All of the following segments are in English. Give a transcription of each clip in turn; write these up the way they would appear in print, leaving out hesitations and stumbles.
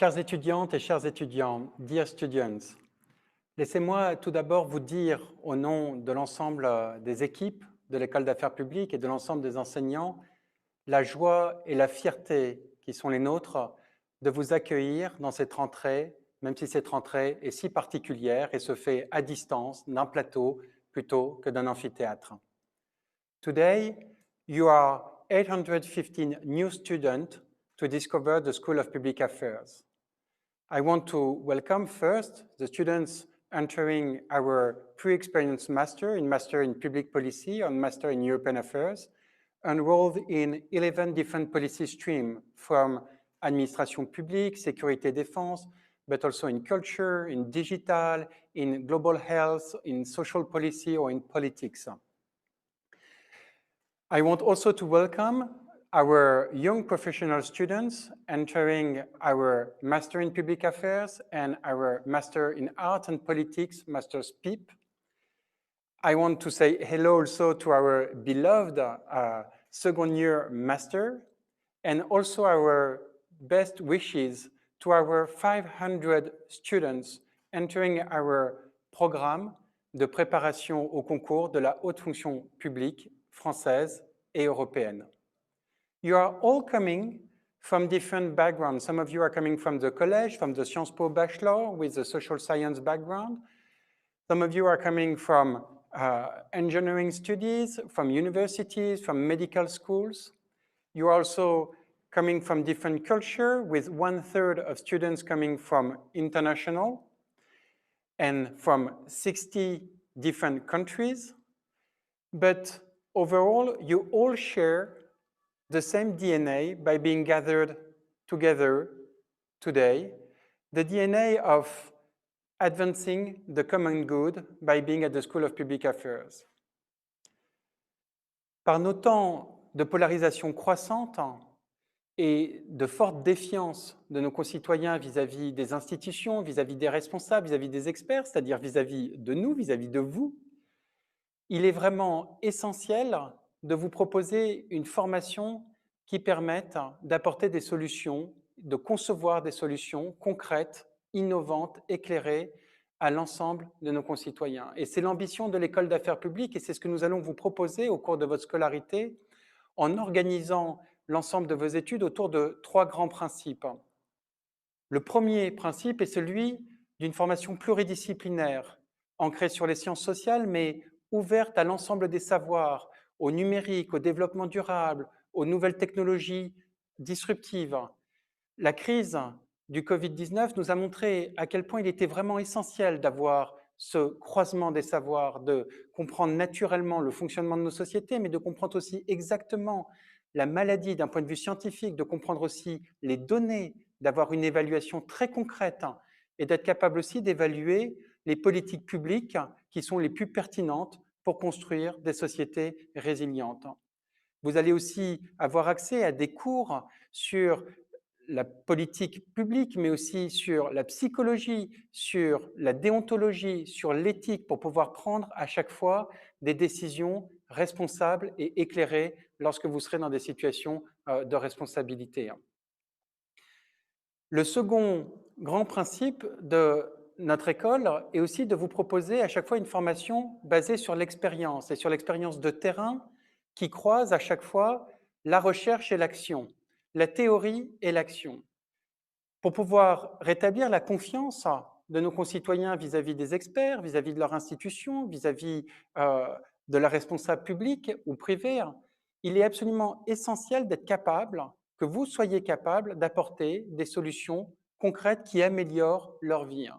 Chères étudiantes et chers étudiants, dear students, laissez-moi tout d'abord vous dire au nom de l'ensemble des équipes de l'École d'affaires publiques et de l'ensemble des enseignants la joie et la fierté qui sont les nôtres de vous accueillir dans cette rentrée, même si cette rentrée est si particulière et se fait à distance d'un plateau plutôt que d'un amphithéâtre. Today, you are 815 new students to discover the School of Public Affairs. I want to welcome first the students entering our pre-experience master in public policy and master in European affairs, enrolled in 11 different policy streams from administration publique, sécurité défense, but also in culture, in digital, in global health, in social policy, or in politics. I want also to welcome our young professional students entering our Master in Public Affairs and our Master in Art and Politics, Master's PIP. I want to say hello also to our beloved second year Master and also our best wishes to our 500 students entering our programme de préparation au concours de la haute fonction publique française et européenne. You are all coming from different backgrounds. Some of you are coming from the college, from the Sciences Po Bachelor with a social science background. Some of you are coming from engineering studies, from universities, from medical schools. You are also coming from different culture, with 1/3 of students coming from international and from 60 different countries. But overall, you all share the same DNA by being gathered together today, the DNA of advancing the common good by being at the School of Public Affairs. Par nos temps de polarisation croissante et de forte défiance de nos concitoyens vis-à-vis des institutions, vis-à-vis des responsables, vis-à-vis des experts, c'est-à-dire vis-à-vis de nous, vis-à-vis de vous, il est vraiment essentiel de vous proposer une formation qui permette d'apporter des solutions, de concevoir des solutions concrètes, innovantes, éclairées à l'ensemble de nos concitoyens. Et c'est l'ambition de l'École d'affaires publiques et c'est ce que nous allons vous proposer au cours de votre scolarité en organisant l'ensemble de vos études autour de 3 grands principes. Le premier principe est celui d'une formation pluridisciplinaire, ancrée sur les sciences sociales, mais ouverte à l'ensemble des savoirs, au numérique, au développement durable, aux nouvelles technologies disruptives. La crise du Covid-19 nous a montré à quel point il était vraiment essentiel d'avoir ce croisement des savoirs, de comprendre naturellement le fonctionnement de nos sociétés, mais de comprendre aussi exactement la maladie d'un point de vue scientifique, de comprendre aussi les données, d'avoir une évaluation très concrète et d'être capable aussi d'évaluer les politiques publiques qui sont les plus pertinentes pour construire des sociétés résilientes. Vous allez aussi avoir accès à des cours sur la politique publique, mais aussi sur la psychologie, sur la déontologie, sur l'éthique, pour pouvoir prendre à chaque fois des décisions responsables et éclairées lorsque vous serez dans des situations de responsabilité. Le second grand principe de notre école est aussi de vous proposer à chaque fois une formation basée sur l'expérience et sur l'expérience de terrain qui croise à chaque fois la recherche et l'action, la théorie et l'action, pour pouvoir rétablir la confiance de nos concitoyens vis-à-vis des experts, vis-à-vis de leur institution, vis-à-vis de la responsable publique ou privée. Il est absolument essentiel d'être capable, que vous soyez capable d'apporter des solutions concrètes qui améliorent leur vie.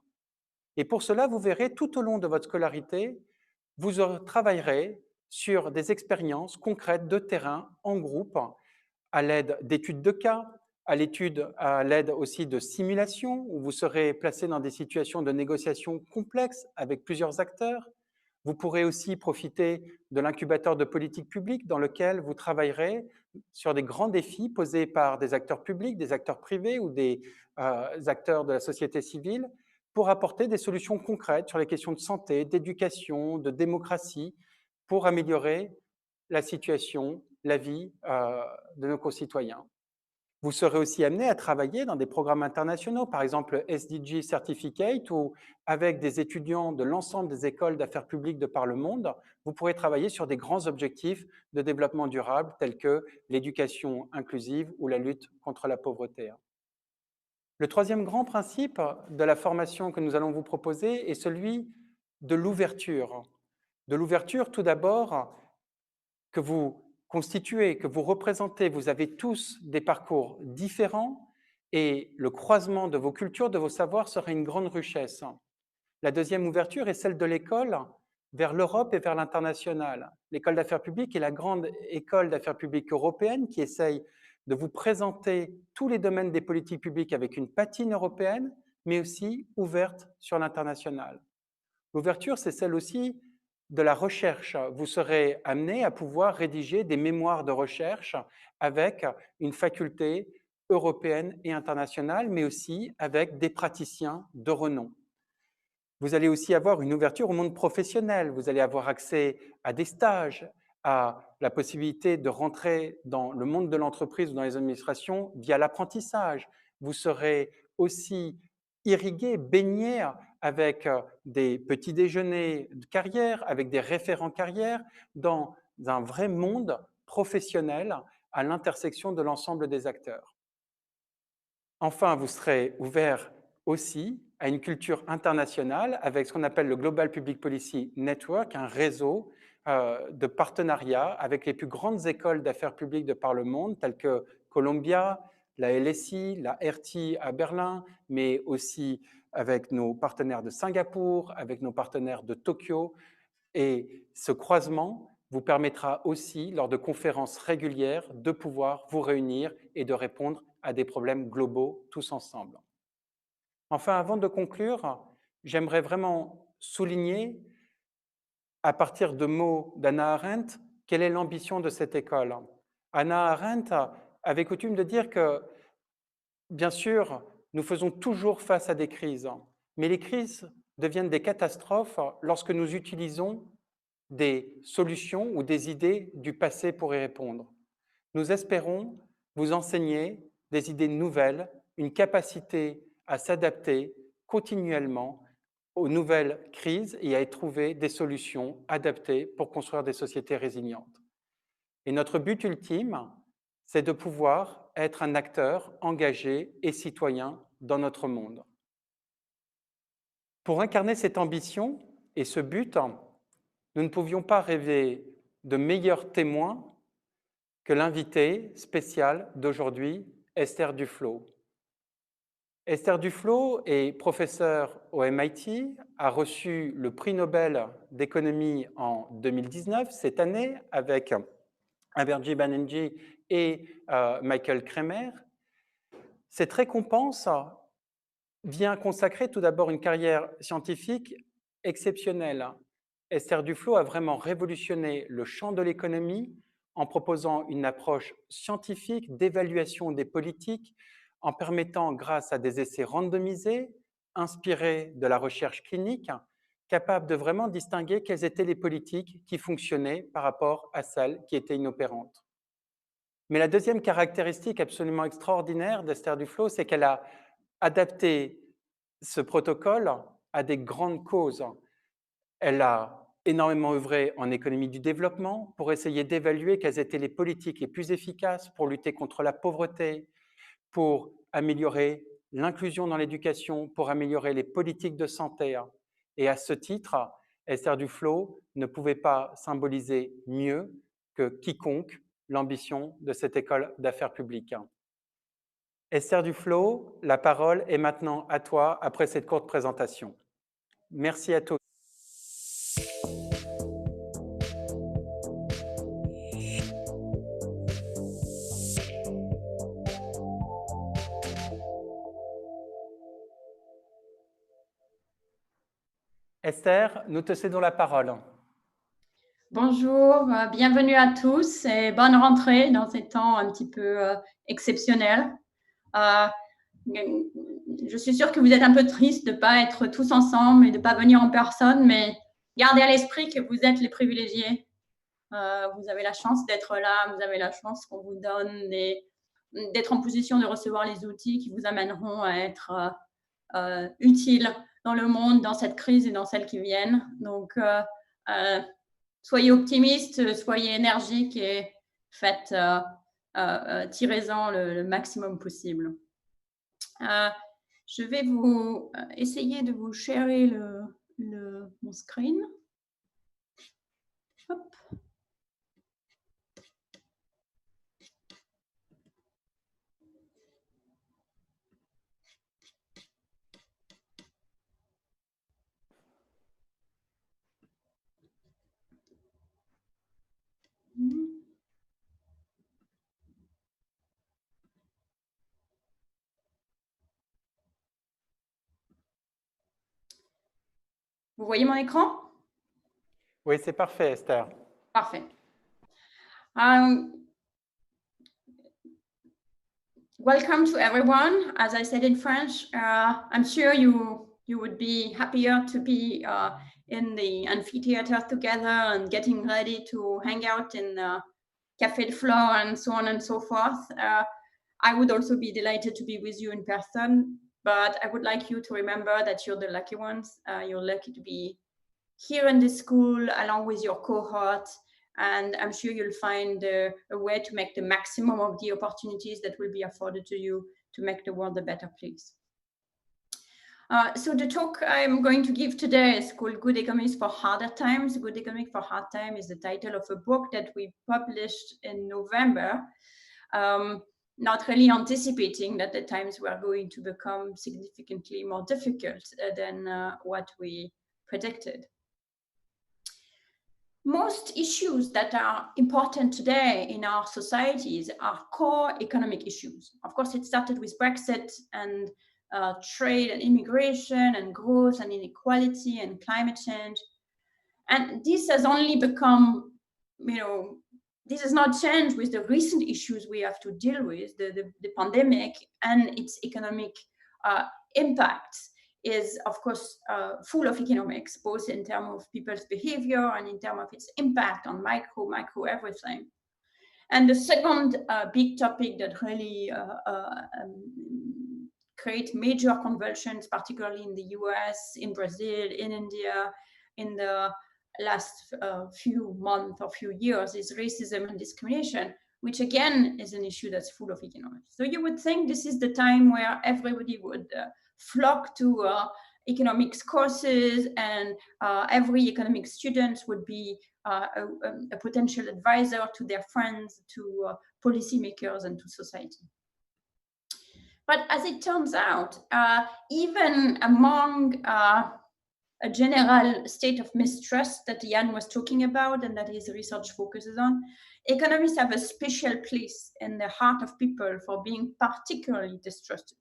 Et pour cela, vous verrez tout au long de votre scolarité, vous travaillerez sur des expériences concrètes de terrain en groupe, à l'aide d'études de cas, à l'aide aussi de simulations, où vous serez placé dans des situations de négociation complexes avec plusieurs acteurs. Vous pourrez aussi profiter de l'incubateur de politique publique dans lequel vous travaillerez sur des grands défis posés par des acteurs publics, des acteurs privés ou des acteurs de la société civile pour apporter des solutions concrètes sur les questions de santé, d'éducation, de démocratie, pour améliorer la situation, la vie de nos concitoyens. Vous serez aussi amené à travailler dans des programmes internationaux, par exemple SDG Certificate, où avec des étudiants de l'ensemble des écoles d'affaires publiques de par le monde, vous pourrez travailler sur des grands objectifs de développement durable tels que l'éducation inclusive ou la lutte contre la pauvreté. Le troisième grand principe de la formation que nous allons vous proposer est celui de l'ouverture. De l'ouverture, tout d'abord, que vous constituez, que vous représentez, vous avez tous des parcours différents et le croisement de vos cultures, de vos savoirs sera une grande richesse. La deuxième ouverture est celle de l'école vers l'Europe et vers l'international. L'école d'affaires publiques est la grande école d'affaires publiques européenne qui essaye de vous présenter tous les domaines des politiques publiques avec une patine européenne, mais aussi ouverte sur l'international. L'ouverture, c'est celle aussi de la recherche. Vous serez amené à pouvoir rédiger des mémoires de recherche avec une faculté européenne et internationale, mais aussi avec des praticiens de renom. Vous allez aussi avoir une ouverture au monde professionnel. Vous allez avoir accès à des stages, à la possibilité de rentrer dans le monde de l'entreprise ou dans les administrations via l'apprentissage. Vous serez aussi irrigué, baigné avec des petits déjeuners de carrière, avec des référents carrière, dans un vrai monde professionnel à l'intersection de l'ensemble des acteurs. Enfin, vous serez ouvert aussi à une culture internationale avec ce qu'on appelle le Global Public Policy Network, un réseau de partenariats avec les plus grandes écoles d'affaires publiques de par le monde, telles que Columbia, la LSI, la RT à Berlin, mais aussi avec nos partenaires de Singapour, avec nos partenaires de Tokyo. Et ce croisement vous permettra aussi, lors de conférences régulières, de pouvoir vous réunir et de répondre à des problèmes globaux tous ensemble. Enfin, avant de conclure, j'aimerais vraiment souligner, à partir de mots d'Hannah Arendt, quelle est l'ambition de cette école. Hannah Arendt avait coutume de dire que, bien sûr, nous faisons toujours face à des crises, mais les crises deviennent des catastrophes lorsque nous utilisons des solutions ou des idées du passé pour y répondre. Nous espérons vous enseigner des idées nouvelles, une capacité à s'adapter continuellement aux nouvelles crises et à y trouver des solutions adaptées pour construire des sociétés résilientes. Et notre but ultime, c'est de pouvoir être un acteur engagé et citoyen dans notre monde. Pour incarner cette ambition et ce but, nous ne pouvions pas rêver de meilleurs témoins que l'invitée spéciale d'aujourd'hui, Esther Duflo. Esther Duflo est professeure au MIT, a reçu le prix Nobel d'économie en 2019, cette année, avec Aberji Banerjee et Michael Kremer. Cette récompense vient consacrer tout d'abord une carrière scientifique exceptionnelle. Esther Duflo a vraiment révolutionné le champ de l'économie en proposant une approche scientifique d'évaluation des politiques, en permettant, grâce à des essais randomisés, inspirés de la recherche clinique, capable de vraiment distinguer quelles étaient les politiques qui fonctionnaient par rapport à celles qui étaient inopérantes. Mais la deuxième caractéristique absolument extraordinaire d'Esther Duflo, c'est qu'elle a adapté ce protocole à des grandes causes. Elle a énormément œuvré en économie du développement pour essayer d'évaluer quelles étaient les politiques les plus efficaces pour lutter contre la pauvreté, pour améliorer l'inclusion dans l'éducation, pour améliorer les politiques de santé. Et à ce titre, Esther Duflo ne pouvait pas symboliser mieux que quiconque l'ambition de cette école d'affaires publiques. Esther Duflo, la parole est maintenant à toi après cette courte présentation. Merci à tous. Esther, nous te cédons la parole. Bonjour, bienvenue à tous et bonne rentrée dans ces temps un petit peu exceptionnels. Je suis sûre que vous êtes un peu tristes de ne pas être tous ensemble et de ne pas venir en personne, mais gardez à l'esprit que vous êtes les privilégiés. Vous avez la chance d'être là, vous avez la chance qu'on vous donne d'être en position de recevoir les outils qui vous amèneront à être utiles dans le monde, dans cette crise et dans celles qui viennent. Donc, soyez optimistes, soyez énergiques et faites, tirez-en le maximum possible. Je vais essayer de vous sharer mon screen. Hop. Vous voyez mon écran? Oui, c'est parfait, Esther. Parfait. Welcome to everyone. As I said in French, I'm sure you would be happier to be in the amphitheater together and getting ready to hang out in the Café de Flore and so on and so forth. I would also be delighted to be with you in person, but I would like you to remember that you're the lucky ones. You're lucky to be here in this school along with your cohort, and I'm sure you'll find a way to make the maximum of the opportunities that will be afforded to you to make the world a better place. So the talk I'm going to give today is called Good Economics for Harder Times. Good Economics for Hard Times is the title of a book that we published in November, not really anticipating that the times were going to become significantly more difficult than what we predicted. Most issues that are important today in our societies are core economic issues. Of course, it started with Brexit and trade and immigration and growth and inequality and climate change. And this has only become, this has not changed with the recent issues we have to deal with, the pandemic and its economic impacts. Is, of course, full of economics, both in terms of people's behavior and in terms of its impact on micro everything. And the second big topic that really create major convulsions, particularly in the US, in Brazil, in India, in the last few months or few years, is racism and discrimination, which again is an issue that's full of economics. So you would think this is the time where everybody would flock to economics courses, and every economic student would be a potential advisor to their friends, to policymakers, and to society. But as it turns out, even among a general state of mistrust that Yann was talking about and that his research focuses on, economists have a special place in the heart of people for being particularly distrusted.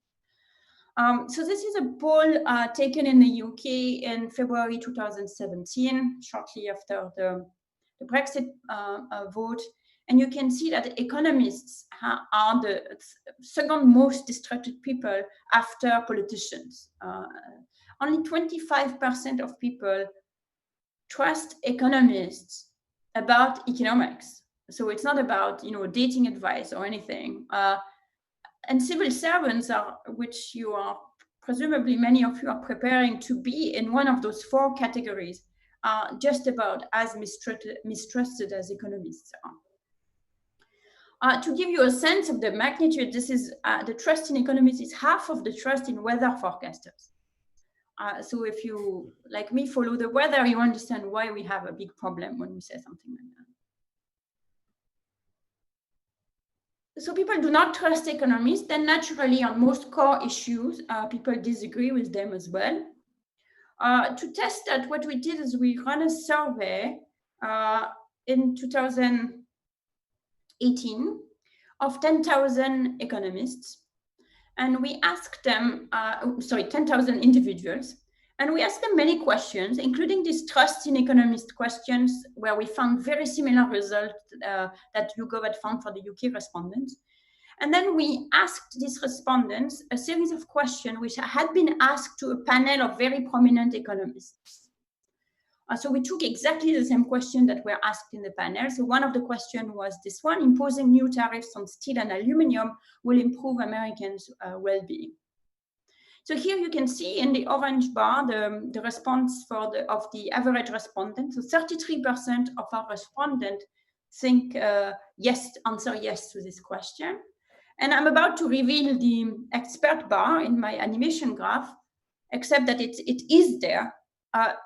So this is a poll taken in the UK in February 2017, shortly after the Brexit vote. And you can see that economists are the second most distrusted people after politicians. Only 25% of people trust economists about economics. So it's not about, dating advice or anything. And civil servants, which you are presumably many of you are preparing to be in one of those four categories, are just about as mistrusted as economists are. To give you a sense of the magnitude, this is the trust in economists is half of the trust in weather forecasters. So if you, like me, follow the weather, you understand why we have a big problem when we say something like that. So people do not trust economists, then naturally on most core issues, people disagree with them as well. To test that, what we did is we ran a survey in 2018 of 10,000 economists. And we asked them, 10,000 individuals. And we asked them many questions, including these trust in economist questions, where we found very similar results that YouGov had found for the UK respondents. And then we asked these respondents a series of questions which had been asked to a panel of very prominent economists. So we took exactly the same question that were asked in the panel. So one of the questions was this one: imposing new tariffs on steel and aluminum will improve Americans' well-being. So here you can see in the orange bar the response of the average respondent. So 33% of our respondents think answer yes to this question. And I'm about to reveal the expert bar in my animation graph, except that it is there.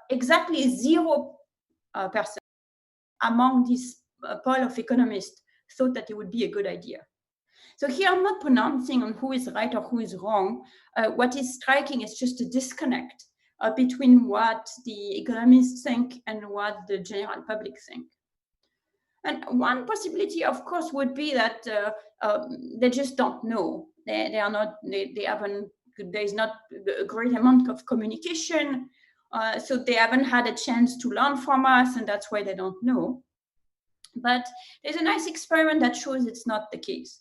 Exactly 0% among this pool of economists thought that it would be a good idea. So here I'm not pronouncing on who is right or who is wrong. What is striking is just a disconnect between what the economists think and what the general public think. And one possibility, of course, would be that they just don't know. They haven't. There is not a great amount of communication, so they haven't had a chance to learn from us, and that's why they don't know. But there's a nice experiment that shows it's not the case.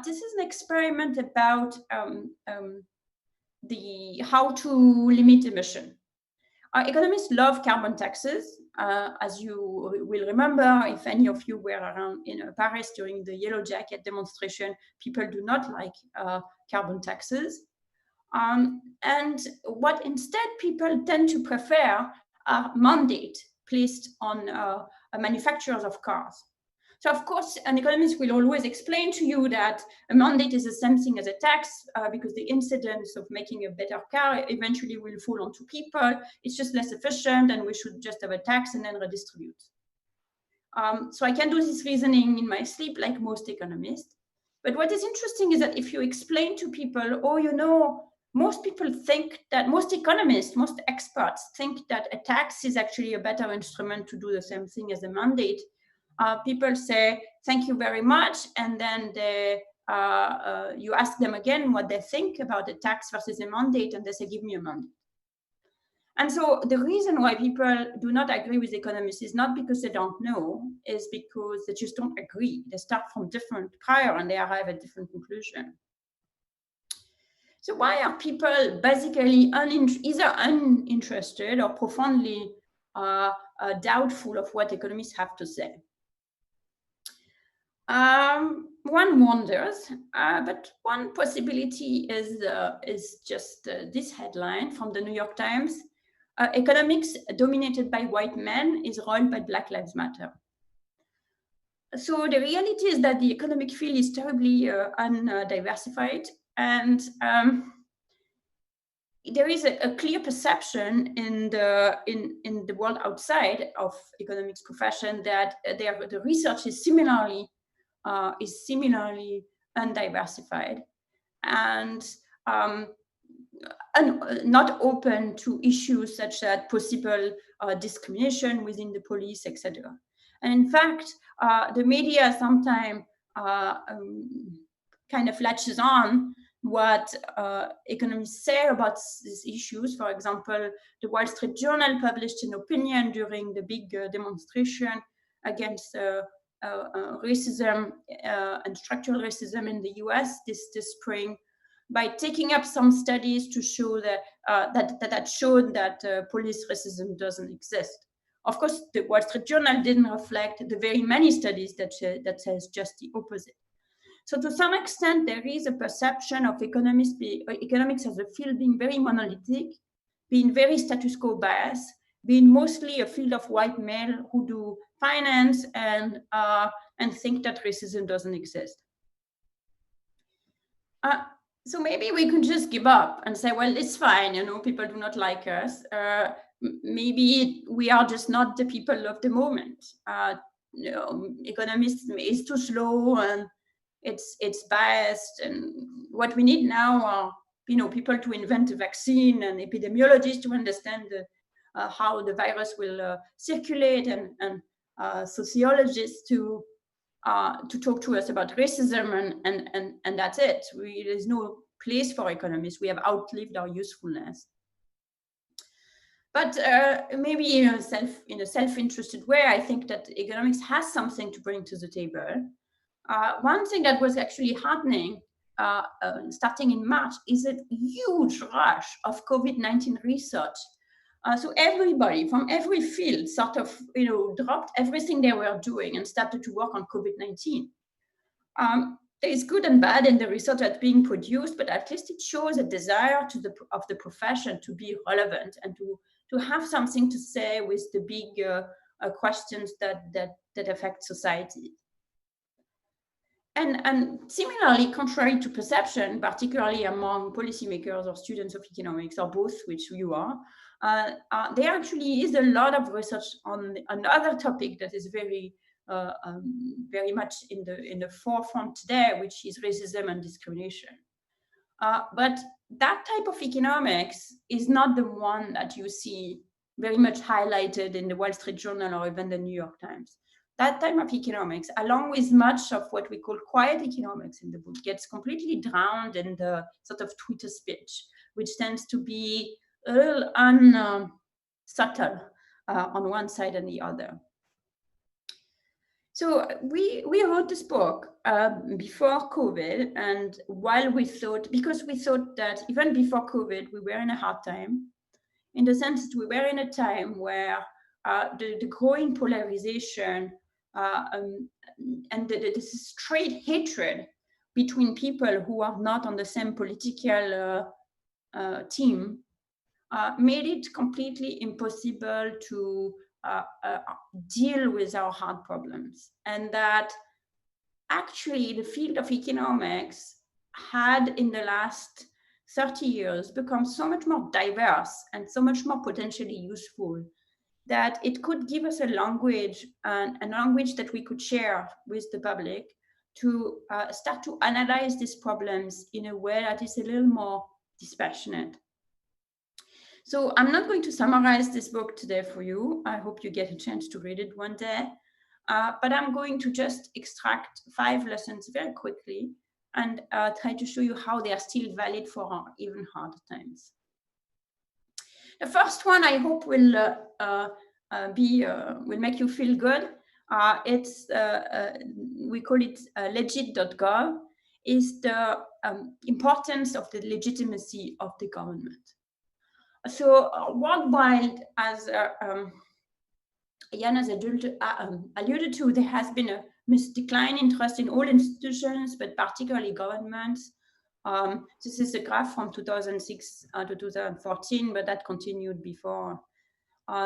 This is an experiment about how to limit emission. Economists love carbon taxes. As you will remember, if any of you were around in Paris during the Yellow Jacket demonstration, people do not like carbon taxes. And what instead people tend to prefer are mandates placed on manufacturers of cars. So of course, an economist will always explain to you that a mandate is the same thing as a tax because the incidence of making a better car eventually will fall onto people. It's just less efficient and we should just have a tax and then redistribute. So I can do this reasoning in my sleep like most economists. But what is interesting is that if you explain to people, oh, you know, most people think that, most economists, most experts think that a tax is actually a better instrument to do the same thing as a mandate. People say, thank you very much. And then you ask them again what they think about a tax versus a mandate, and they say, give me a mandate. And so the reason why people do not agree with economists is not because they don't know, is because they just don't agree. They start from different prior and they arrive at different conclusions. So why are people basically either uninterested or profoundly doubtful of what economists have to say? One wonders, but one possibility is just this headline from the New York Times. Economics dominated by white men is roiled by Black Lives Matter. So the reality is that the economic field is terribly undiversified, and there is a clear perception in the world outside of economics profession that the research is similarly undiversified and not open to issues such as possible discrimination within the police, etc. And in fact, the media sometimes kind of latches on what economists say about these issues. For example, the Wall Street Journal published an opinion during the big demonstration against racism and structural racism in the US this spring, by taking up some studies to show that showed that police racism doesn't exist. Of course, the Wall Street Journal didn't reflect the very many studies that says just the opposite. So to some extent, there is a perception of economics as a field being very monolithic, being very status quo biased, being mostly a field of white male who do finance and think that racism doesn't exist. So maybe we could just give up and say, well, it's fine, you know, people do not like us. Maybe we are just not the people of the moment. You know, economists is too slow and it's biased, and what we need now are, you know, people to invent a vaccine and epidemiologists to understand how the virus will circulate, and sociologists to talk to us about racism, and that's it. There's no place for economists. We have outlived our usefulness. But maybe in a self-interested way, I think that economics has something to bring to the table. One thing that was actually happening starting in March is a huge rush of COVID-19 research So everybody from every field sort of, dropped everything they were doing and started to work on COVID-19. There is good and bad in the research that's being produced, but at least it shows a desire of the profession to be relevant and to have something to say with the big questions that affect society. And similarly, contrary to perception, particularly among policymakers or students of economics, or both, which you are, there actually is a lot of research on another topic that is very much in the forefront today, which is racism and discrimination. But that type of economics is not the one that you see very much highlighted in the Wall Street Journal or even the New York Times. That type of economics, along with much of what we call quiet economics in the book, gets completely drowned in the sort of Twitter speech, which tends to be a little unsubtle on one side and the other. So we wrote this book before COVID, and because we thought that even before COVID, we were in a hard time, in the sense that we were in a time where the growing polarization and this straight hatred between people who are not on the same political team made it completely impossible to deal with our hard problems. And that actually the field of economics had in the last 30 years become so much more diverse and so much more potentially useful that it could give us a language that we could share with the public to start to analyze these problems in a way that is a little more dispassionate. So I'm not going to summarize this book today for you. I hope you get a chance to read it one day. But I'm going to just extract 5 lessons very quickly and try to show you how they are still valid for our even harder times. The first one I hope will make you feel good. We call it legit.gov, is the importance of the legitimacy of the government. So worldwide, as Yann has alluded to, there has been a decline in trust in all institutions, but particularly governments. This is a graph from 2006 to 2014, but that continued before.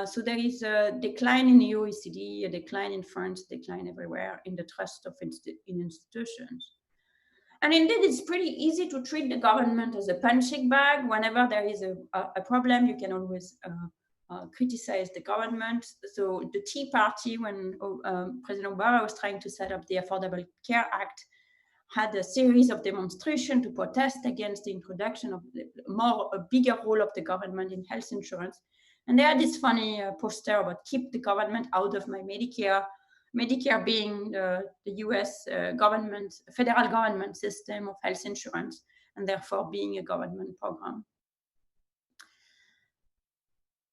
So there is a decline in the OECD, a decline in France, a decline everywhere in the trust in institutions. And indeed, it's pretty easy to treat the government as a punching bag. Whenever there is a problem, you can always criticize the government. So the Tea Party, when President Obama was trying to set up the Affordable Care Act, had a series of demonstrations to protest against the introduction of a bigger role of the government in health insurance. And they had this funny poster about keep the government out of my Medicare. Medicare being the US federal government system of health insurance, and therefore being a government program.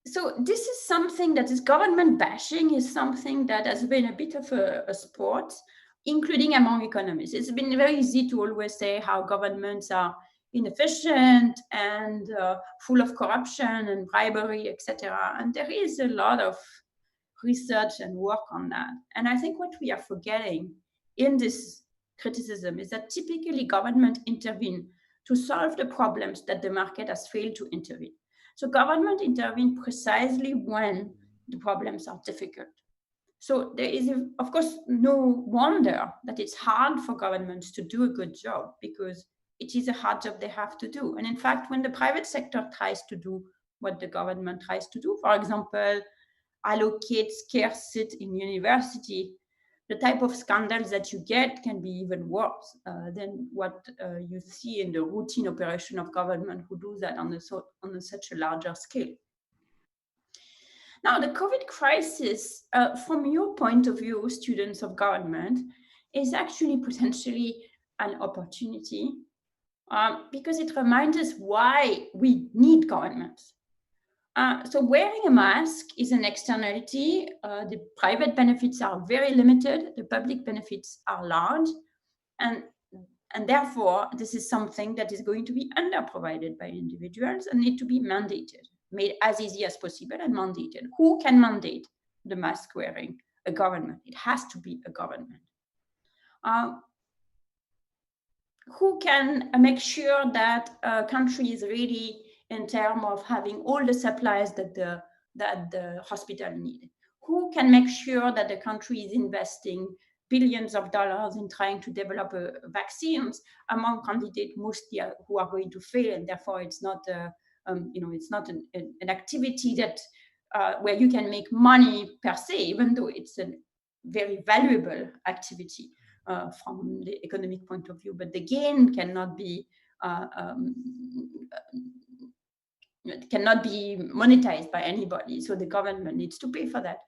So this is something that is government bashing is something that has been a bit of a sport, including among economists. It's been very easy to always say how governments are inefficient and full of corruption and bribery, etc. And there is a lot of research and work on that. And I think what we are forgetting in this criticism is that typically government intervene to solve the problems that the market has failed to intervene. So government intervene precisely when the problems are difficult. So there is, of course, no wonder that it's hard for governments to do a good job because it is a hard job they have to do. And in fact, when the private sector tries to do what the government tries to do, for example, allocate scarce seats in university, the type of scandals that you get can be even worse than what you see in the routine operation of government who do that on such a larger scale. Now, the COVID crisis, from your point of view, students of government, is actually potentially an opportunity because it reminds us why we need governments. So wearing a mask is an externality. The private benefits are very limited. The public benefits are large. And therefore, this is something that is going to be underprovided by individuals and need to be mandated. made as easy as possible and mandated. Who can mandate the mask wearing? A government. It has to be a government. Who can make sure that a country is ready in terms of having all the supplies that the hospital need? Who can make sure that the country is investing billions of dollars in trying to develop vaccines among candidates mostly who are going to fail, and therefore it's not it's not an activity that where you can make money per se, even though it's a very valuable activity from the economic point of view, but the gain cannot be monetized by anybody. So the government needs to pay for that.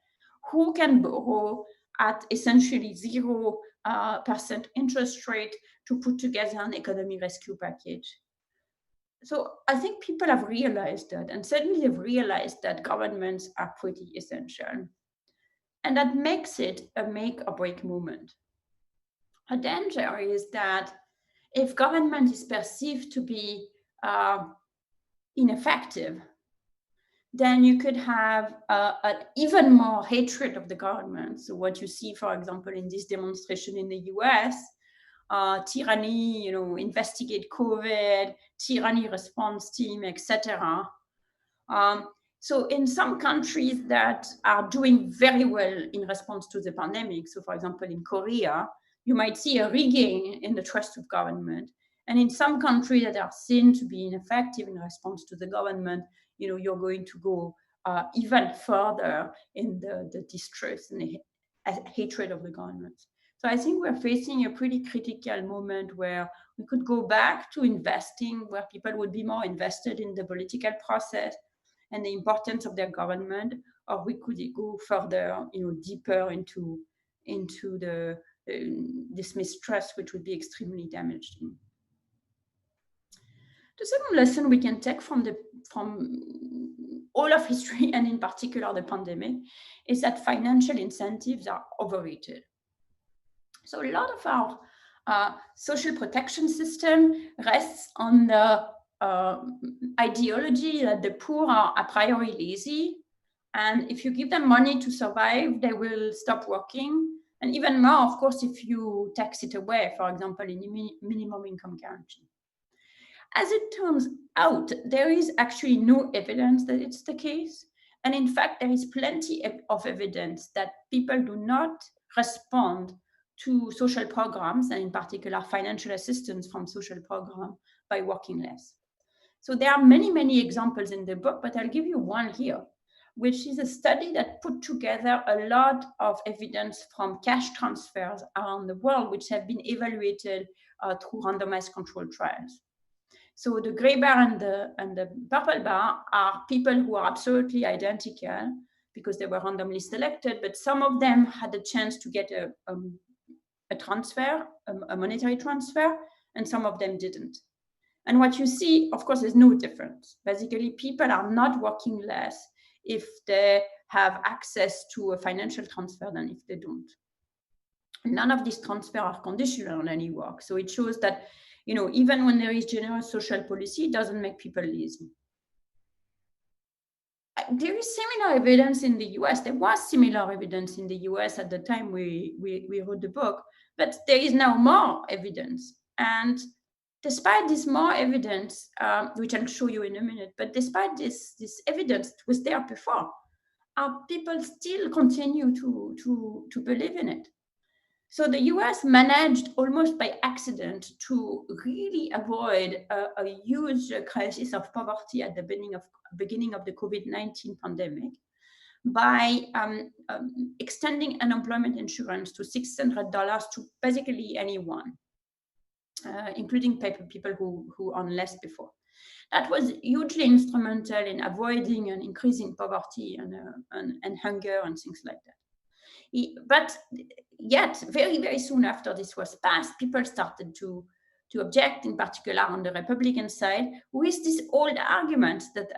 Who can borrow at essentially 0% interest rate to put together an economic rescue package? So I think people have realized that, and certainly they've realized that governments are pretty essential. And that makes it a make or break moment. A danger is that if government is perceived to be ineffective, then you could have an even more hatred of the government. So what you see, for example, in this demonstration in the US, tyranny, investigate COVID, tyranny response team, etc. So in some countries that are doing very well in response to the pandemic, so for example, in Korea, you might see a regain in the trust of government. And in some countries that are seen to be ineffective in response to the government, you're going to go even further in the distrust and the hatred of the government. So I think we're facing a pretty critical moment where we could go back to investing, where people would be more invested in the political process and the importance of their government, or we could go further, deeper into this mistrust, which would be extremely damaging. The second lesson we can take from all of history, and in particular the pandemic, is that financial incentives are overrated. So a lot of our social protection system rests on the ideology that the poor are a priori lazy, and if you give them money to survive, they will stop working. And even more, of course, if you tax it away, for example, in minimum income guarantee. As it turns out, there is actually no evidence that it's the case. And in fact, there is plenty of evidence that people do not respond to social programs, and in particular financial assistance from social programs, by working less. So there are many, many examples in the book, but I'll give you one here, which is a study that put together a lot of evidence from cash transfers around the world, which have been evaluated through randomized controlled trials. So the gray bar and the purple bar are people who are absolutely identical because they were randomly selected, but some of them had a chance to get a transfer, a monetary transfer, and some of them didn't. And what you see, of course, is no difference. Basically, people are not working less if they have access to a financial transfer than if they don't. None of these transfers are conditional on any work. So it shows that, even when there is generous social policy, it doesn't make people lazy. There is similar evidence in the US. There was similar evidence in the US at the time we wrote the book, but there is now more evidence. And despite this more evidence, which I'll show you in a minute, but despite this evidence that was there before, people still continue to believe in it. So the US managed almost by accident to really avoid a huge crisis of poverty at the beginning of the COVID-19 pandemic by extending unemployment insurance to $600 to basically anyone, including people who earn less before. That was hugely instrumental in avoiding an increase in poverty and hunger and things like that. But yet, very, very soon after this was passed, people started to object, in particular on the Republican side, with these old arguments that,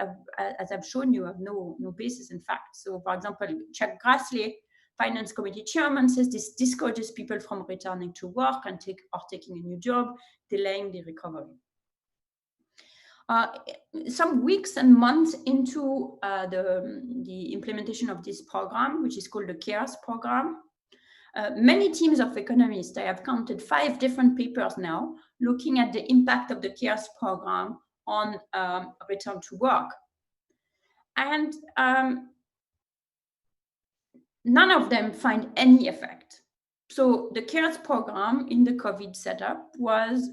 as I've shown you, have no basis in fact. So, for example, Chuck Grassley, Finance Committee Chairman, says this discourages people from returning to work or taking a new job, delaying the recovery. Some weeks and months into the implementation of this program, which is called the CARES program, many teams of economists, I have counted 5 different papers now, looking at the impact of the CARES program on return to work. And none of them find any effect. So the CARES program in the COVID setup was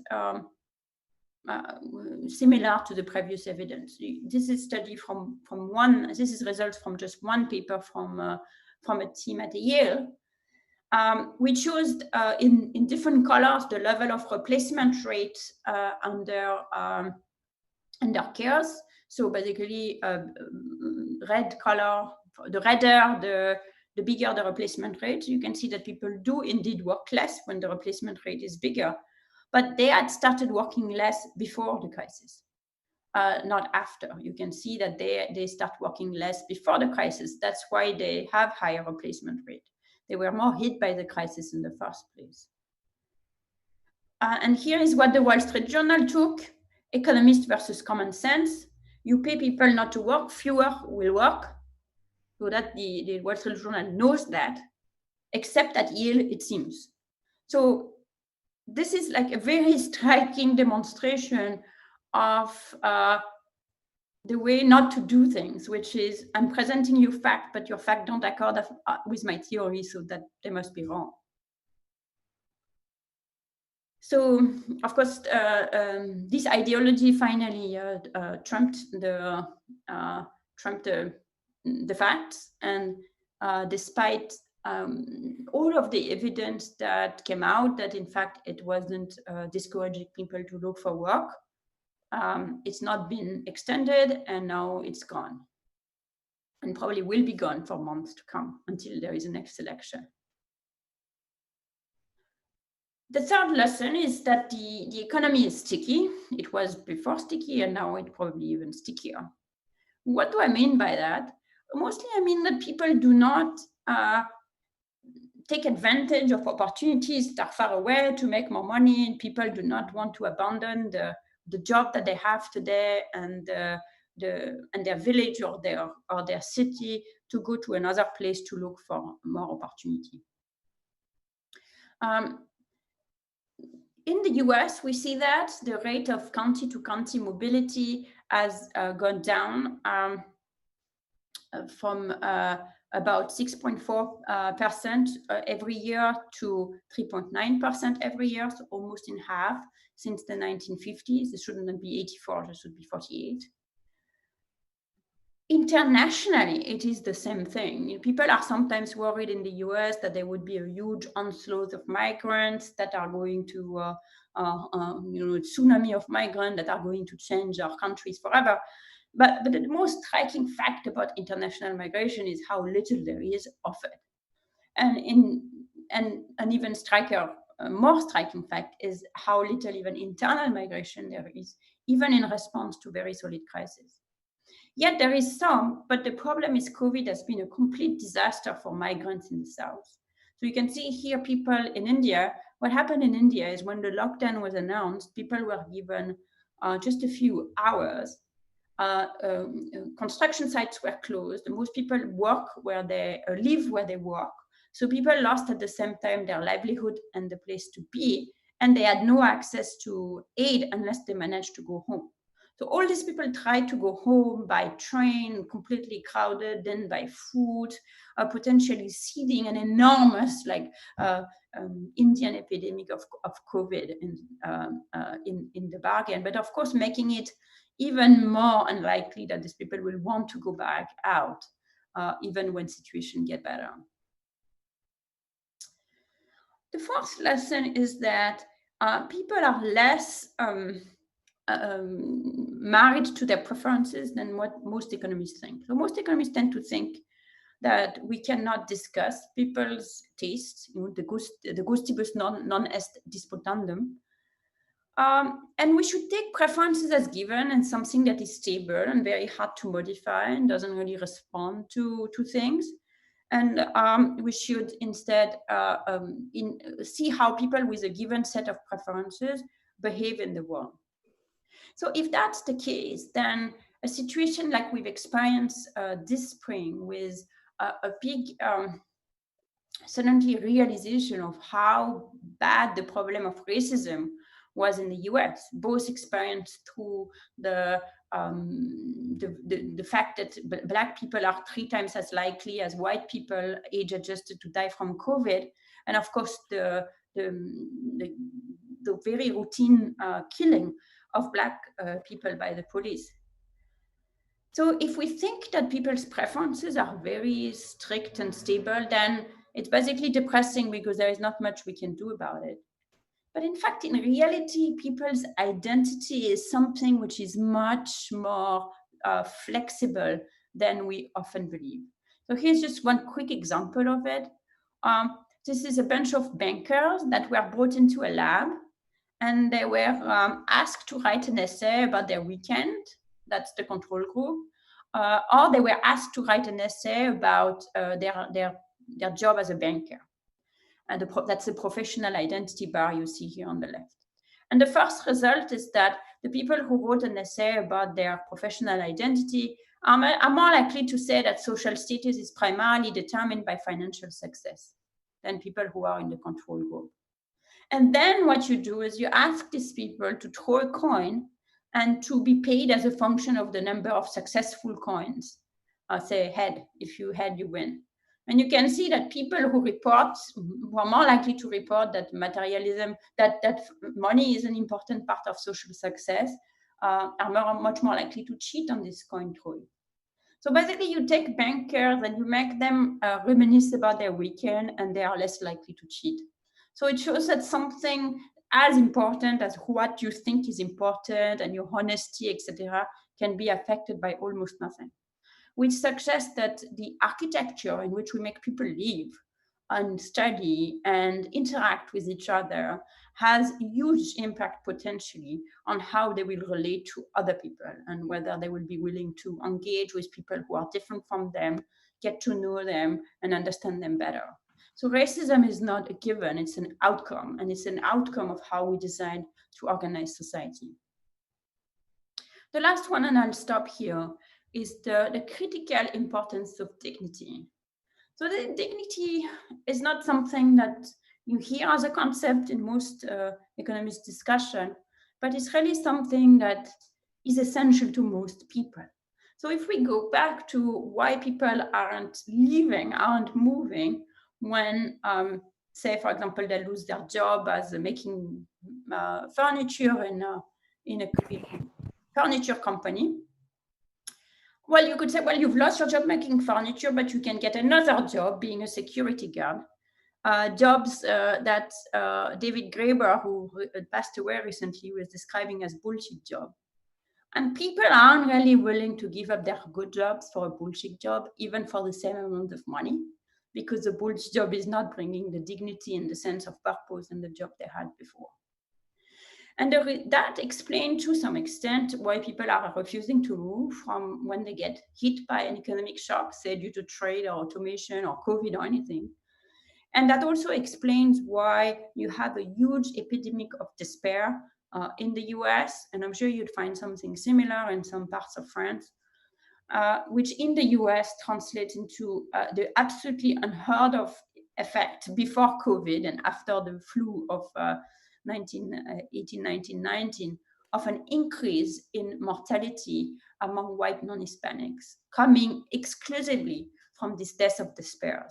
similar to the previous evidence. This is study from one. This is results from just one paper from a team at Yale. We chose in different colors the level of replacement rate under CARES. So basically, red color, the redder the bigger the replacement rate. You can see that people do indeed work less when the replacement rate is bigger, but they had started working less before the crisis, not after. You can see that they start working less before the crisis. That's why they have higher replacement rate. They were more hit by the crisis in the first place. And here is what the Wall Street Journal took: economist versus common sense. You pay people not to work, fewer will work. So that the Wall Street Journal knows that, except at Yale, it seems. So this is like a very striking demonstration of the way not to do things, which is, I'm presenting you fact, but your fact don't accord with my theory, so that they must be wrong. So, of course, this ideology finally trumped the facts, and despite all of the evidence that came out that in fact it wasn't discouraging people to look for work, it's not been extended, and now it's gone, and probably will be gone for months to come until there is a next election. The third lesson is that the economy is sticky. It was before sticky, and now it's probably even stickier. What do I mean by that? Mostly I mean that people do not take advantage of opportunities that are far away to make more money. People do not want to abandon the job that they have today and their village or their city to go to another place to look for more opportunity. In the US, we see that the rate of county-to-county mobility has gone down from about 6.4% every year to 3.9% every year, so almost in half since the 1950s. It shouldn't be 84, it should be 48. Internationally, it is the same thing. People are sometimes worried in the US that there would be a huge onslaught of migrants that are going to, tsunami of migrants that are going to change our countries forever. But the most striking fact about international migration is how little there is of it. And an even more striking fact is how little even internal migration there is, even in response to very solid crises. Yet there is some, but the problem is COVID has been a complete disaster for migrants in the South. So you can see here people in India. What happened in India is when the lockdown was announced, people were given just a few hours. Construction sites were closed. Most people work where they live where they work. So people lost at the same time their livelihood and the place to be, and they had no access to aid unless they managed to go home. So all these people tried to go home by train, completely crowded, then by foot, potentially seeding an enormous Indian epidemic of COVID in the bargain. But of course, making it even more unlikely that these people will want to go back out, even when situations get better. The fourth lesson is that people are less married to their preferences than what most economists think. So most economists tend to think that we cannot discuss people's tastes, the gustibus non est disputandum, and we should take preferences as given and something that is stable and very hard to modify and doesn't really respond to things. And we should instead see how people with a given set of preferences behave in the world. So if that's the case, then a situation like we've experienced this spring with a big suddenly realization of how bad the problem of racism was in the US, both experienced through the fact that Black people are 3 times as likely as white people, age adjusted, to die from COVID, and of course the very routine killing of Black people by the police. So if we think that people's preferences are very strict and stable, then it's basically depressing because there is not much we can do about it. But in fact, in reality, people's identity is something which is much more flexible than we often believe. So here's just one quick example of it. This is a bunch of bankers that were brought into a lab, and they were asked to write an essay about their weekend. That's the control group. Or they were asked to write an essay about their job as a banker. And that's the professional identity bar you see here on the left. And the first result is that the people who wrote an essay about their professional identity are more likely to say that social status is primarily determined by financial success than people who are in the control group. And then what you do is you ask these people to throw a coin and to be paid as a function of the number of successful coins. Say head. If you head, you win. And you can see that people who are more likely to report that materialism, that money is an important part of social success, are much more likely to cheat on this coin throwing. So basically, you take bankers and you make them reminisce about their weekend, and they are less likely to cheat. So it shows that something as important as what you think is important and your honesty, etc., can be affected by almost nothing, which suggests that the architecture in which we make people live and study and interact with each other has huge impact potentially on how they will relate to other people and whether they will be willing to engage with people who are different from them, get to know them, and understand them better. So racism is not a given, it's an outcome, and it's an outcome of how we decide to organize society. The last one, and I'll stop here, is the critical importance of dignity. So the dignity is not something that you hear as a concept in most economist discussion, but it's really something that is essential to most people. So if we go back to why people aren't leaving, aren't moving, when, say, for example, they lose their job as making furniture in a furniture company, well, you could say, well, you've lost your job making furniture, but you can get another job being a security guard. Jobs that David Graeber, who passed away recently, was describing as bullshit job. And people aren't really willing to give up their good jobs for a bullshit job, even for the same amount of money, because the bullshit job is not bringing the dignity and the sense of purpose in the job they had before. And that explains to some extent why people are refusing to move from when they get hit by an economic shock, say due to trade or automation or COVID or anything. And that also explains why you have a huge epidemic of despair in the US, and I'm sure you'd find something similar in some parts of France, which in the US translates into the absolutely unheard of effect before COVID and after the flu of 1919 of an increase in mortality among white non-Hispanics, coming exclusively from this death of despair.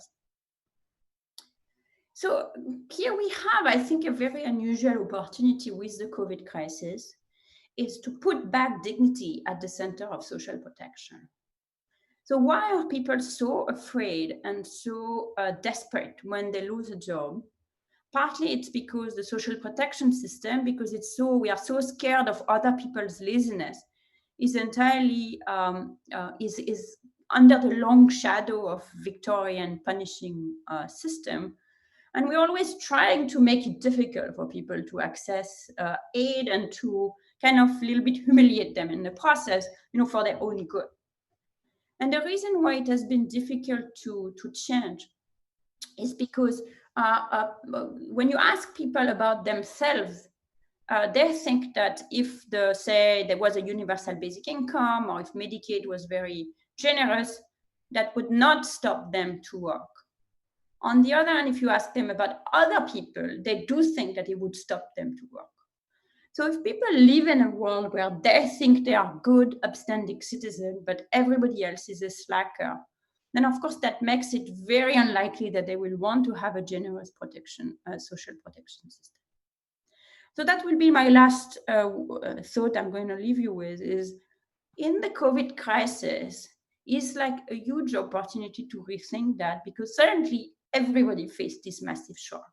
So here we have, I think, a very unusual opportunity with the COVID crisis, is to put back dignity at the center of social protection. So why are people so afraid and so desperate when they lose a job? Partly it's because the social protection system, because we are so scared of other people's laziness, is entirely is under the long shadow of Victorian punishing system. And we're always trying to make it difficult for people to access aid and to kind of a little bit humiliate them in the process, for their own good. And the reason why it has been difficult to change is because when you ask people about themselves, they think that if say there was a universal basic income, or if Medicaid was very generous, that would not stop them to work. On the other hand, if you ask them about other people, they do think that it would stop them to work. So if people live in a world where they think they are good, upstanding citizens, but everybody else is a slacker, then of course that makes it very unlikely that they will want to have a generous protection, social protection system. So that will be my last thought I'm going to leave you with is, in the COVID crisis, is like a huge opportunity to rethink that, because suddenly everybody faced this massive shock.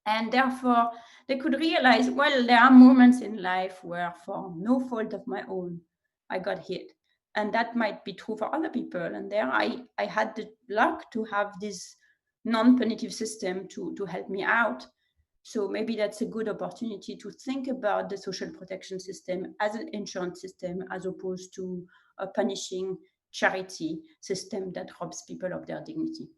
And therefore, they could realize, well, there are moments in life where, for no fault of my own, I got hit. And that might be true for other people. And there I had the luck to have this non-punitive system to help me out. So maybe that's a good opportunity to think about the social protection system as an insurance system, as opposed to a punishing charity system that robs people of their dignity.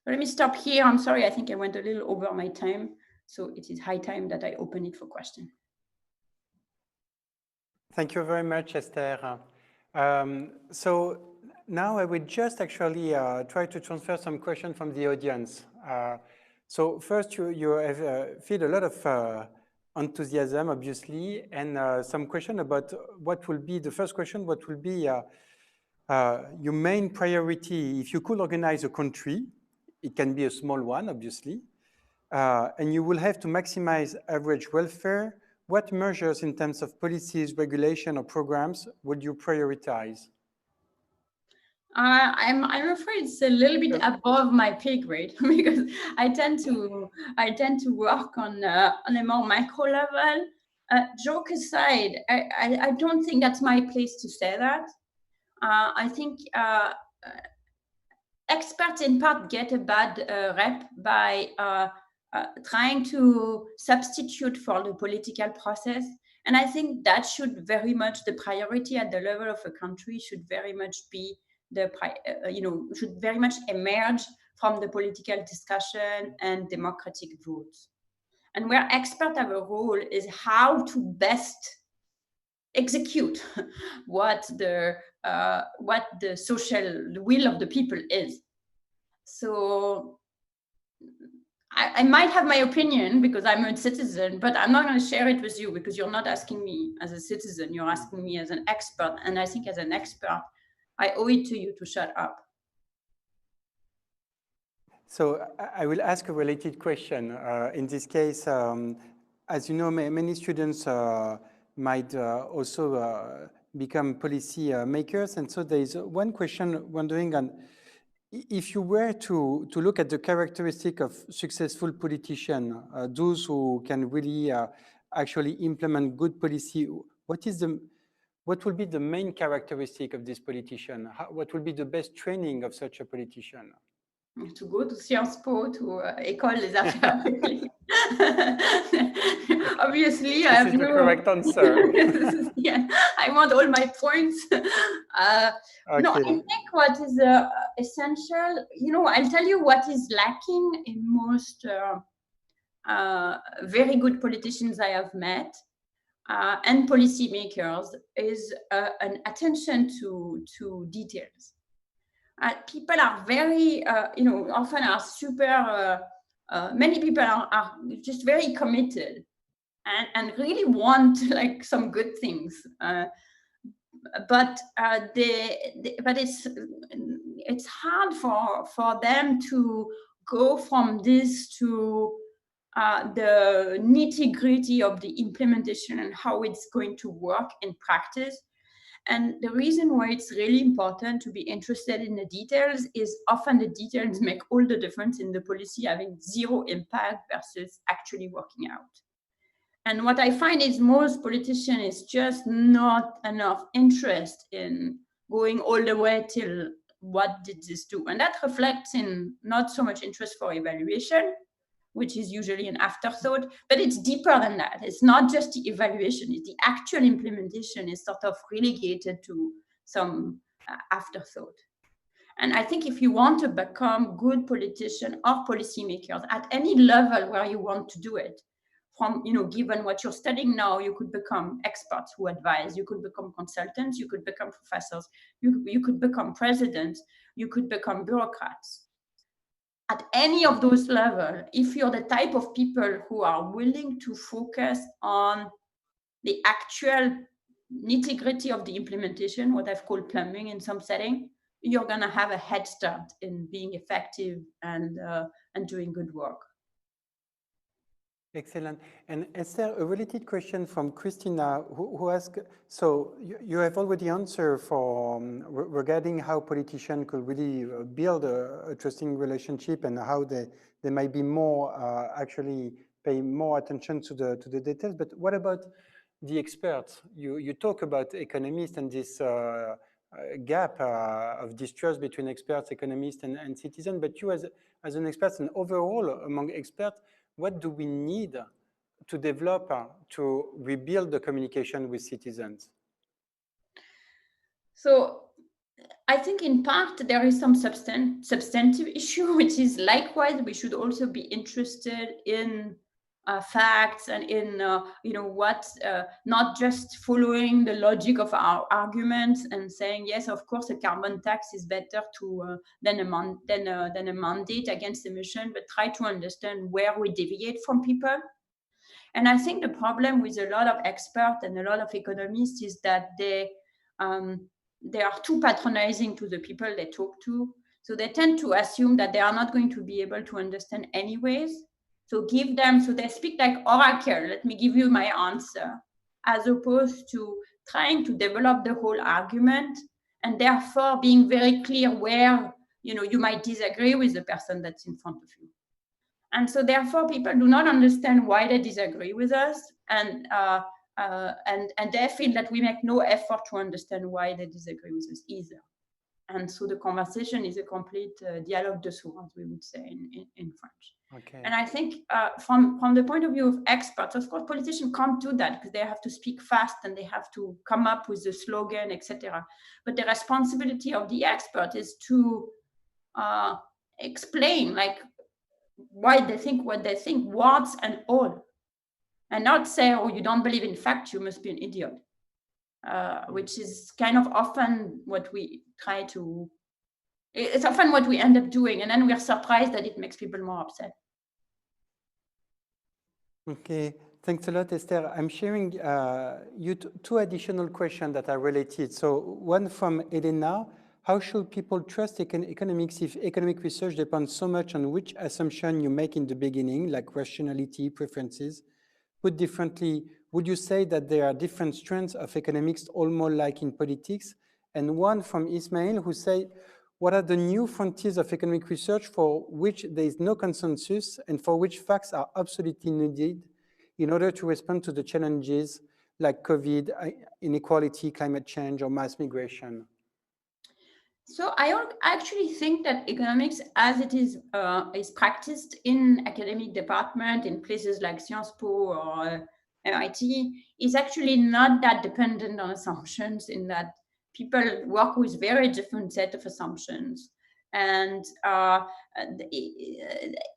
Let me stop here. I'm sorry, I think I went a little over my time. So it is high time that I open it for questions. Thank you very much, Esther. So now I will just actually try to transfer some questions from the audience. So first, you have feel a lot of enthusiasm, obviously, and some question about what will be, the first question, what will be your main priority if you could organize a country. It can be a small one, obviously, and you will have to maximize average welfare. What measures in terms of policies, regulation, or programs would you prioritize? I'm afraid it's a little bit above my pay grade, because I tend to work on a more micro level. Joke aside, I don't think that's my place to say that. I think experts in part get a bad rep by trying to substitute for the political process. And I think that should very much, the priority at the level of a country should very much be should very much emerge from the political discussion and democratic votes. And where experts have a role is how to best execute what the social will of the people is. So I might have my opinion because I'm a citizen, but I'm not going to share it with you, because you're not asking me as a citizen, you're asking me as an expert. And I think as an expert, I owe it to you to shut up. So I will ask a related question. In this case, as you know, many students might also become policy makers. And so there is one question wondering on, if you were to look at the characteristic of successful politicians, those who can really actually implement good policy, what will be the main characteristic of this politician? What will be the best training of such a politician? To go to Sciences Po, to École des Affaires Publiques. Obviously, I have the correct answer. Yeah, I want all my points. Okay. No, I think what is essential, I'll tell you what is lacking in most very good politicians I have met and policymakers is an attention to details. People are very, often are super, many people are just very committed and really want like some good things. But it's hard for them to go from this to the nitty-gritty of the implementation and how it's going to work in practice. And the reason why it's really important to be interested in the details is often the details make all the difference in the policy having zero impact versus actually working out. And what I find is most politicians is just not enough interest in going all the way till what did this do? And that reflects in not so much interest for evaluation, which is usually an afterthought, but it's deeper than that. It's not just the evaluation, it's the actual implementation is sort of relegated to some afterthought. And I think if you want to become good politician or policymakers at any level where you want to do it, from, given what you're studying now, you could become experts who advise, you could become consultants, you could become professors, you could become presidents, you could become bureaucrats. At any of those levels, if you're the type of people who are willing to focus on the actual nitty-gritty of the implementation, what I've called plumbing in some setting, you're going to have a head start in being effective and doing good work. Excellent. And Esther, a related question from Christina, who asked, so you have already answered for regarding how politicians could really build a trusting relationship and how they might be more, actually pay more attention to the details. But what about the experts? You talk about economists and this gap of distrust between experts, economists, and citizens. But you, as an expert and overall among experts, what do we need to develop to rebuild the communication with citizens? So I think in part there is some substantive issue, which is likewise we should also be interested in facts and in what not just following the logic of our arguments and saying yes, of course a carbon tax is better than a mandate against emission, but try to understand where we deviate from people. And I think the problem with a lot of experts and a lot of economists is that they are too patronizing to the people they talk to. So they tend to assume that they are not going to be able to understand anyways. So they speak like oracle, let me give you my answer, as opposed to trying to develop the whole argument and therefore being very clear where, you might disagree with the person that's in front of you. And so therefore people do not understand why they disagree with us, and they feel that we make no effort to understand why they disagree with us either. And so the conversation is a complete dialogue de sourds, as we would say in French. Okay. And I think from the point of view of experts, of course, politicians can't do that because they have to speak fast and they have to come up with a slogan, etc. But the responsibility of the expert is to explain why they think what they think, warts and all, and not say, oh, you don't believe in fact, you must be an idiot, which is kind of often what we try to, it's often what we end up doing, and then we're surprised that it makes people more upset. Okay, thanks a lot, Esther. I'm sharing you two additional questions that are related. So one from Elena: how should people trust economics if economic research depends so much on which assumption you make in the beginning, like rationality, preferences? Put differently, would you say that there are different strands of economics, almost like in politics? And one from Ismail, who say, what are the new frontiers of economic research for which there is no consensus and for which facts are absolutely needed in order to respond to the challenges like COVID, inequality, climate change, or mass migration? So I actually think that economics, as it is practiced in academic department in places like Sciences Po or MIT, is actually not that dependent on assumptions, in that people work with very different set of assumptions. And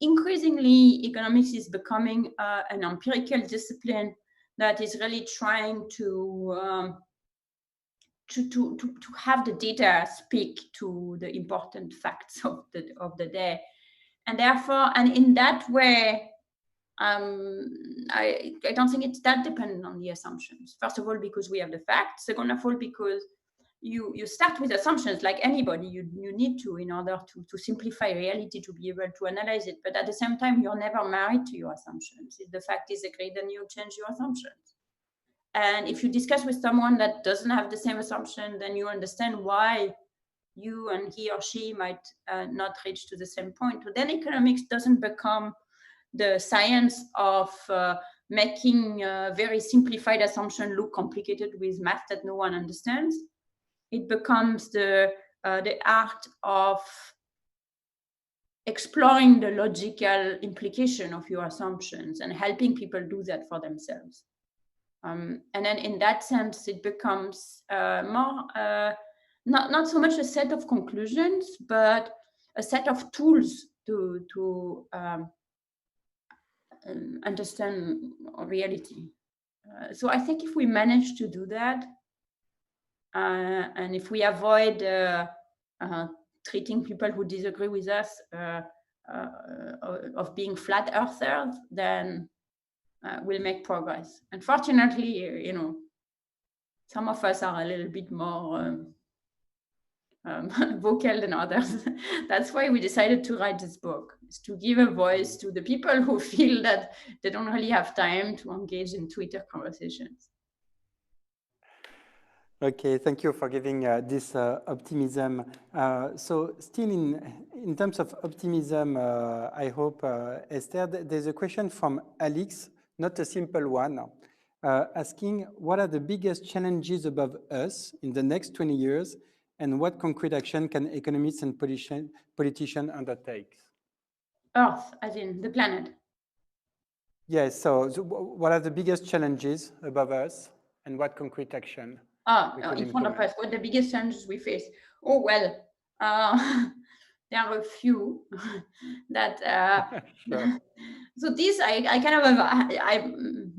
increasingly, economics is becoming an empirical discipline that is really trying to have the data speak to the important facts of the day, and therefore, and in that way, I don't think it's that dependent on the assumptions. First of all, because we have the facts. Second of all, because you start with assumptions like anybody. You need to, in order to simplify reality, to be able to analyze it. But at the same time, you're never married to your assumptions. If the fact is agreed, then you change your assumptions. And if you discuss with someone that doesn't have the same assumption, then you understand why you and he or she might not reach to the same point. But then economics doesn't become the science of making very simplified assumption look complicated with math that no one understands. It becomes the art of exploring the logical implication of your assumptions and helping people do that for themselves. And then in that sense, it becomes more, not so much a set of conclusions, but a set of tools to understand reality. So I think if we manage to do that, and if we avoid treating people who disagree with us of being flat earthers, then we'll make progress. Unfortunately, some of us are a little bit more vocal than others. That's why we decided to write this book, is to give a voice to the people who feel that they don't really have time to engage in Twitter conversations. Okay, thank you for giving this optimism. So still in terms of optimism, I hope, Esther, there's a question from Alex, not a simple one, asking what are the biggest challenges above us in the next 20 years and what concrete action can economists and politicians undertake? Earth, as in the planet. Yes, so what are the biggest challenges above us and what concrete action? In front of us, what the biggest challenges we face? Oh, well, there are a few that. Sure. So this, I kind of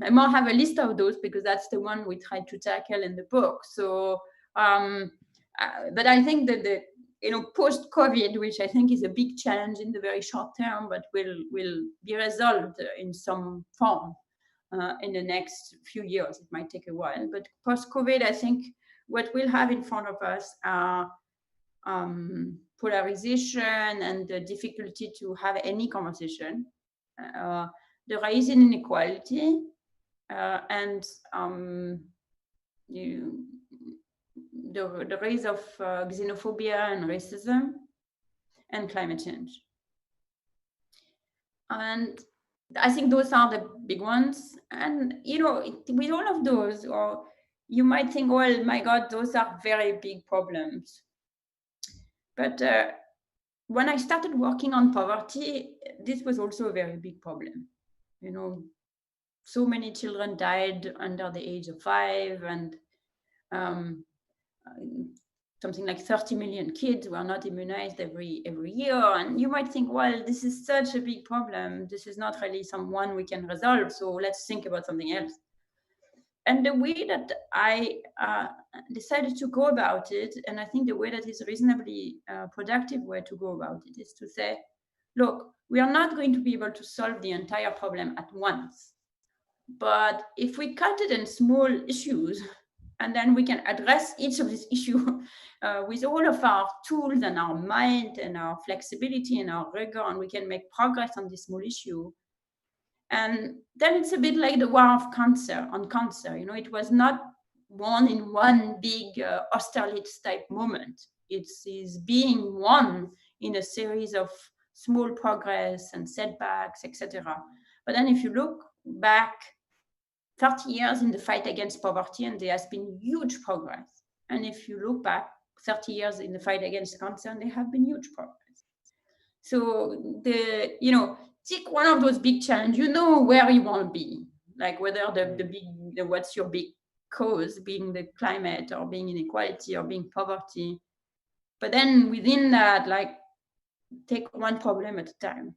I more have a list of those because that's the one we tried to tackle in the book. So, but I think that the post-COVID, which I think is a big challenge in the very short term, but will be resolved in some form. In the next few years. It might take a while, but post-COVID, I think what we'll have in front of us are polarization and the difficulty to have any conversation, the rise in inequality, and the rise of xenophobia and racism, and climate change. And I think those are the big ones. And, with all of those, or you might think, well, my God, those are very big problems. But when I started working on poverty, this was also a very big problem. So many children died under the age of 5, and something like 30 million kids were not immunized every year. And you might think, well, this is such a big problem. This is not really someone we can resolve. So let's think about something else. And the way that I decided to go about it, and I think the way that is a reasonably productive way to go about it, is to say, look, we are not going to be able to solve the entire problem at once. But if we cut it in small issues, and then we can address each of these issues with all of our tools and our mind and our flexibility and our rigor, and we can make progress on this small issue. And then it's a bit like the war of cancer on cancer. It was not won in one big Austerlitz type moment. It is being won in a series of small progress and setbacks, etc. But then if you look back 30 years in the fight against poverty, and there has been huge progress. And if you look back 30 years in the fight against cancer, and there have been huge progress. So take one of those big challenges, where you want to be, like whether what's your big cause, being the climate or being inequality or being poverty. But then within that, take one problem at a time.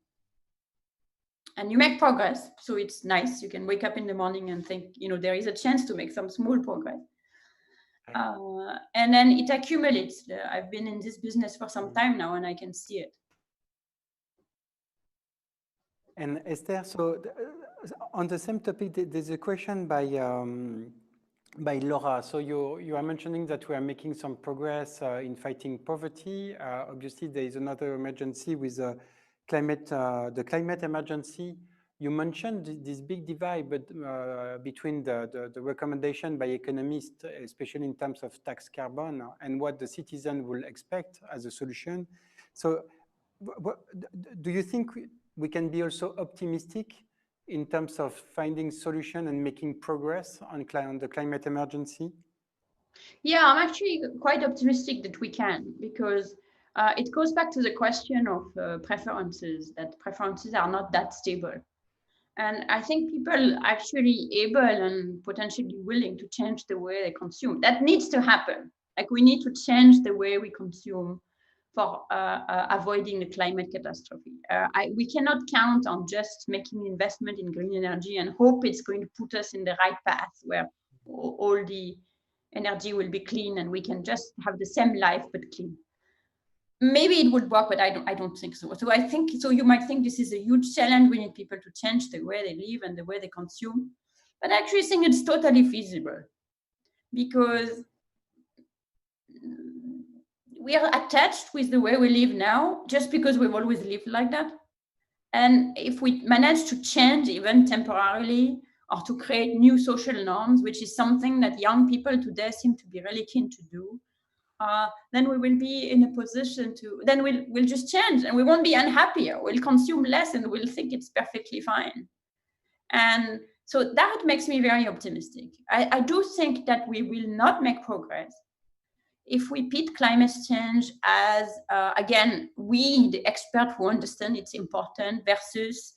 And you make progress, so it's nice. You can wake up in the morning and think, there is a chance to make some small progress. And then it accumulates. I've been in this business for some time now, and I can see it. And Esther, so on the same topic, there's a question by Laura. So you are mentioning that we are making some progress in fighting poverty. Obviously, there is another emergency with the climate emergency. You mentioned this big divide between the recommendation by economists, especially in terms of tax carbon, and what the citizen will expect as a solution. So do you think we can be also optimistic in terms of finding solution and making progress on the climate emergency? Yeah, I'm actually quite optimistic that we can, because it goes back to the question of preferences, that preferences are not that stable. And I think people are actually able and potentially willing to change the way they consume. That needs to happen. We need to change the way we consume for avoiding the climate catastrophe. We cannot count on just making investment in green energy and hope it's going to put us in the right path where all the energy will be clean and we can just have the same life but clean. Maybe it would work, but I don't think so. So I think, so you might think this is a huge challenge. We need people to change the way they live and the way they consume. But I actually think it's totally feasible because we are attached with the way we live now just because we've always lived like that. And if we manage to change even temporarily or to create new social norms, which is something that young people today seem to be really keen to do, then we will be in a position to, then we'll just change and we won't be unhappy. We'll consume less and we'll think it's perfectly fine. And so that makes me very optimistic. I do think that we will not make progress if we pit climate change as, again, we, the experts who understand it's important, versus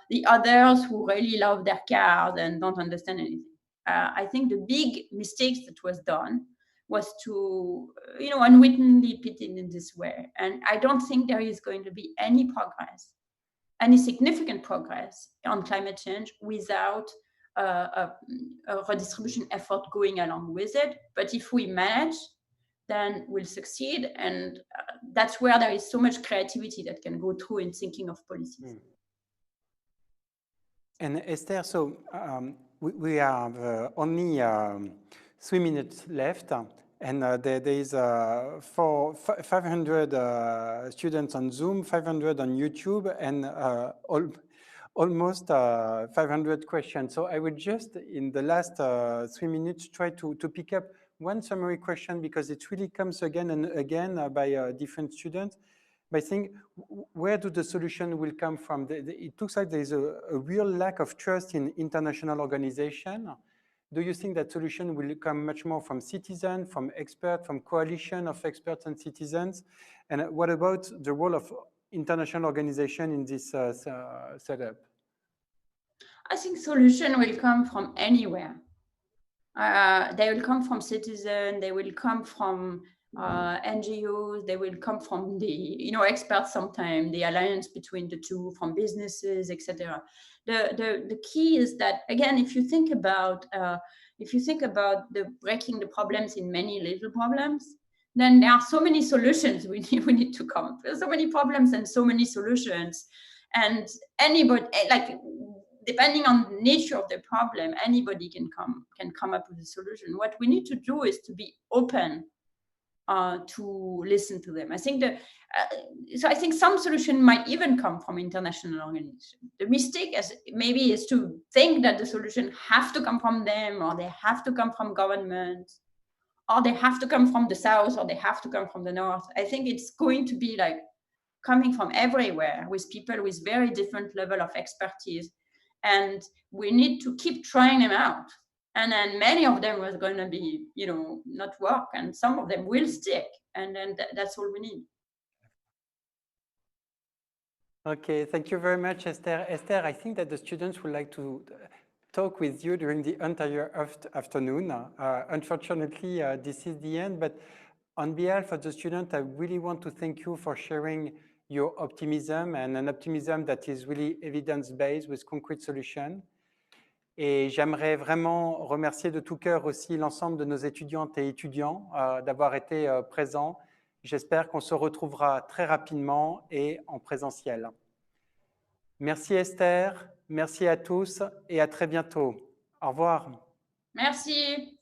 the others who really love their cars and don't understand anything. I think the big mistakes that was done was to, unwittingly pit it in this way. And I don't think there is going to be any progress, any significant progress on climate change without a redistribution effort going along with it. But if we manage, then we'll succeed. And that's where there is so much creativity that can go through in thinking of policies. And Esther, so we have only 3 minutes left, and there is 500 students on Zoom, 500 on YouTube, and almost 500 questions. So I would just, in the last 3 minutes, try to pick up one summary question, because it really comes again and again by different students. But I think, where do the solution will come from? It looks like there is a real lack of trust in international organization. Do you think that solution will come much more from citizens, from experts, from coalition of experts and citizens? And what about the role of international organization in this setup? I think solution will come from anywhere. They will come from citizens, they will come from NGOs, they will come from the experts sometimes, the alliance between the two, from businesses, etc. The key is that, again, if you think about the breaking the problems in many little problems, then there are so many solutions we need to come. There's so many problems and so many solutions, and anybody, like, depending on the nature of the problem, anybody can come up with a solution. What we need to do is to be open to listen to them. I think so I think some solution might even come from international organizations. The mistake is to think that the solution have to come from them, or they have to come from governments, or they have to come from the south, or they have to come from the north. I think it's going to be like coming from everywhere, with people with very different level of expertise. And we need to keep trying them out. And then many of them are going to be, not work, and some of them will stick. And then that's all we need. Okay, thank you very much, Esther. Esther, I think that the students would like to talk with you during the entire afternoon. Unfortunately, this is the end, but on behalf of the students, I really want to thank you for sharing your optimism, and an optimism that is really evidence-based with concrete solutions. Et j'aimerais vraiment remercier de tout cœur aussi l'ensemble de nos étudiantes et étudiants d'avoir été présents. J'espère qu'on se retrouvera très rapidement et en présentiel. Merci Esther, merci à tous et à très bientôt. Au revoir. Merci.